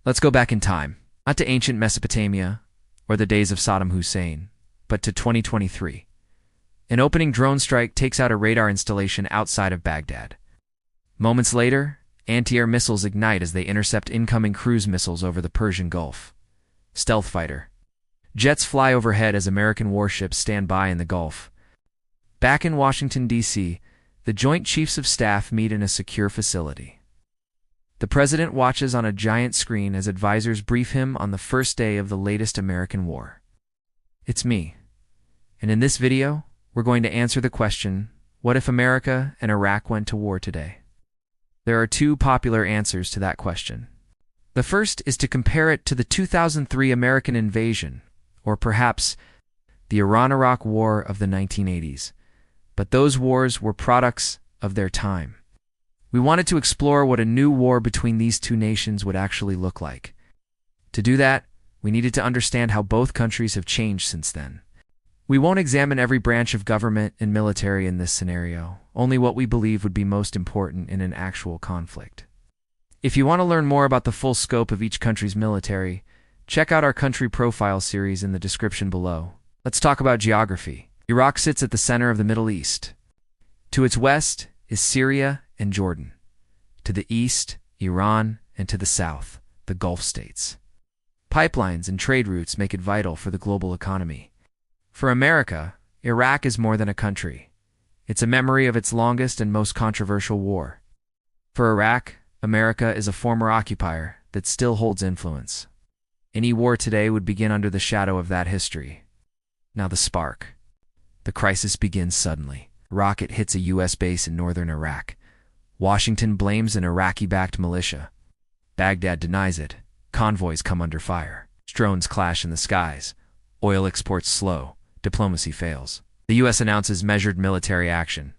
Let's go back in time, not to ancient Mesopotamia or the days of Saddam Hussein, but to 2023. An opening drone strike takes out a radar installation outside of Baghdad. Moments later, anti-air missiles ignite as they intercept incoming cruise missiles over the Persian Gulf. Stealth fighter. Jets fly overhead as American warships stand by in the Gulf. Back in Washington, D.C., the Joint Chiefs of Staff meet in a secure facility. The president watches on a giant screen as advisors brief him on the first day of the latest American war. It's me. And in this video, we're going to answer the question, what if America and Iraq went to war today? There are two popular answers to that question. The first is to compare it to the 2003 American invasion, or perhaps the Iran-Iraq War of the 1980s. But those wars were products of their time. We wanted to explore what a new war between these two nations would actually look like. To do that, we needed to understand how both countries have changed since then. We won't examine every branch of government and military in this scenario, only what we believe would be most important in an actual conflict. If you want to learn more about the full scope of each country's military, check out our country profile series in the description below. Let's talk about geography. Iraq sits at the center of the Middle East. To its west is Syria and Jordan. To the east, Iran, and to the south, the Gulf states. Pipelines and trade routes make it vital for the global economy. For America, Iraq is more than a country. It's a memory of its longest and most controversial war. For Iraq, America is a former occupier that still holds influence. Any war today would begin under the shadow of that history. Now the spark. The crisis begins suddenly. A rocket hits a U.S. base in northern Iraq. Washington blames an Iraqi-backed militia. Baghdad denies it. Convoys come under fire. Drones clash in the skies. Oil exports slow. Diplomacy fails. The U.S. announces measured military action.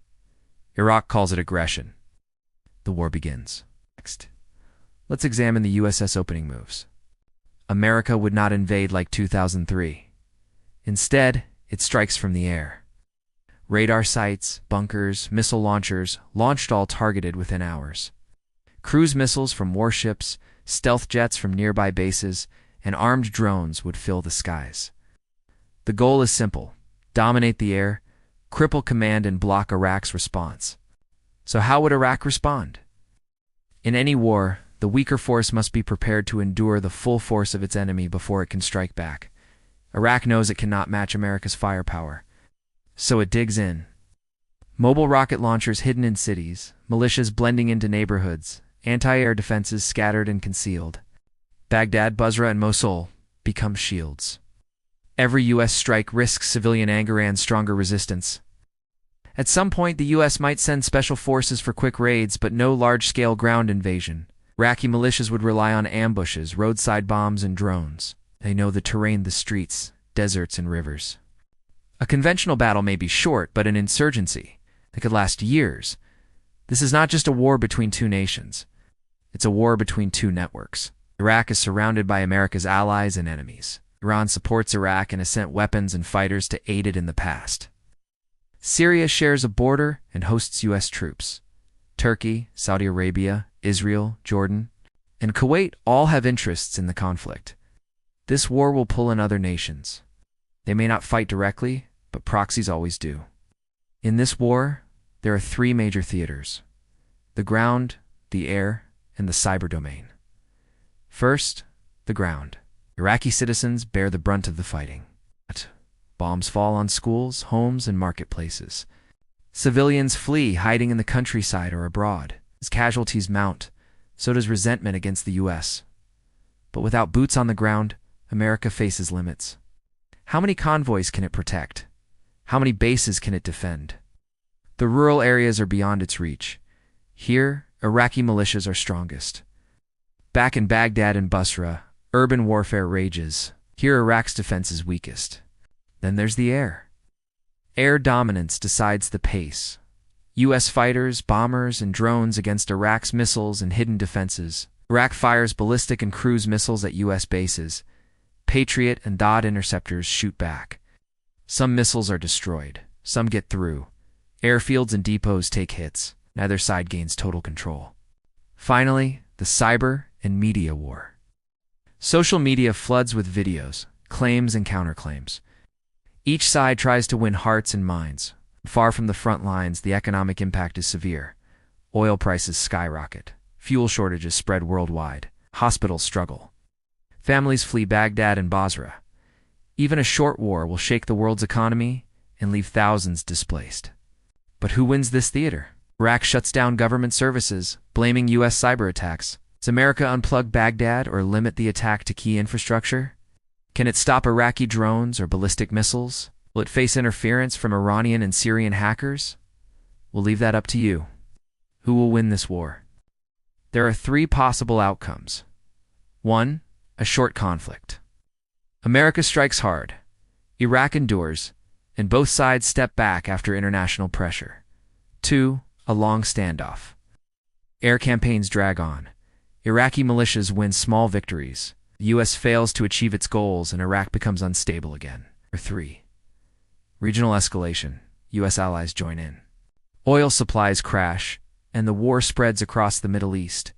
Iraq calls it aggression. The war begins. Next, let's examine the USS opening moves. America would not invade like 2003. Instead, it strikes from the air. Radar sites, bunkers, missile launchers, launched all targeted within hours. Cruise missiles from warships, stealth jets from nearby bases, and armed drones would fill the skies. The goal is simple: dominate the air, cripple command, and block Iraq's response. So how would Iraq respond? In any war, the weaker force must be prepared to endure the full force of its enemy before it can strike back. Iraq knows it cannot match America's firepower, so it digs in. Mobile rocket launchers hidden in cities, militias blending into neighborhoods, anti-air defenses scattered and concealed. Baghdad, Basra, and Mosul become shields. Every U.S. strike risks civilian anger and stronger resistance. At some point, the U.S. might send special forces for quick raids, but no large-scale ground invasion. Iraqi militias would rely on ambushes, roadside bombs, and drones. They know the terrain, the streets, deserts, and rivers. A conventional battle may be short, but an insurgency, it could last years. This is not just a war between two nations. It's a war between two networks. Iraq is surrounded by America's allies and enemies. Iran supports Iraq and has sent weapons and fighters to aid it in the past. Syria shares a border and hosts U.S. troops. Turkey, Saudi Arabia, Israel, Jordan, and Kuwait all have interests in the conflict. This war will pull in other nations. They may not fight directly, but proxies always do. In this war, there are three major theaters: the ground, the air, and the cyber domain. First, the ground. Iraqi citizens bear the brunt of the fighting. Bombs fall on schools, homes, and marketplaces. Civilians flee, hiding in the countryside or abroad. As casualties mount, so does resentment against the U.S. But without boots on the ground, America faces limits. How many convoys can it protect? How many bases can it defend? The rural areas are beyond its reach. Here, Iraqi militias are strongest. Back in Baghdad and Basra, urban warfare rages. Here, Iraq's defense is weakest. Then there's the air. Air dominance decides the pace. U.S. fighters, bombers, and drones against Iraq's missiles and hidden defenses. Iraq fires ballistic and cruise missiles at U.S. bases. Patriot and Dod interceptors shoot back. Some missiles are destroyed. Some get through. Airfields and depots take hits. Neither side gains total control. Finally, the cyber and media war. Social media floods with videos, claims and counterclaims. Each side tries to win hearts and minds. Far from the front lines, the economic impact is severe. Oil prices skyrocket. Fuel shortages spread worldwide. Hospitals struggle. Families flee Baghdad and Basra. Even a short war will shake the world's economy and leave thousands displaced. But who wins this theater? Iraq shuts down government services, blaming U.S. cyber attacks. Does America unplug Baghdad or limit the attack to key infrastructure? Can it stop Iraqi drones or ballistic missiles? Will it face interference from Iranian and Syrian hackers? We'll leave that up to you. Who will win this war? There are three possible outcomes. 1. A short conflict. America strikes hard. Iraq endures, and both sides step back after international pressure. 2. A long standoff. Air campaigns drag on. Iraqi militias win small victories. The U.S. fails to achieve its goals, and Iraq becomes unstable again. Or 3. Regional escalation. U.S. allies join in. Oil supplies crash, and the war spreads across the Middle East.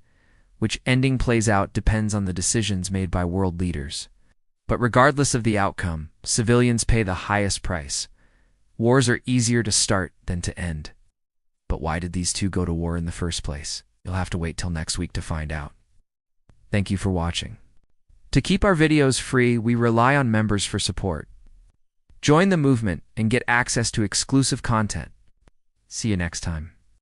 Which ending plays out depends on the decisions made by world leaders. But regardless of the outcome, civilians pay the highest price. Wars are easier to start than to end. But why did these two go to war in the first place? You'll have to wait till next week to find out. Thank you for watching. To keep our videos free, we rely on members for support. Join the movement and get access to exclusive content. See you next time.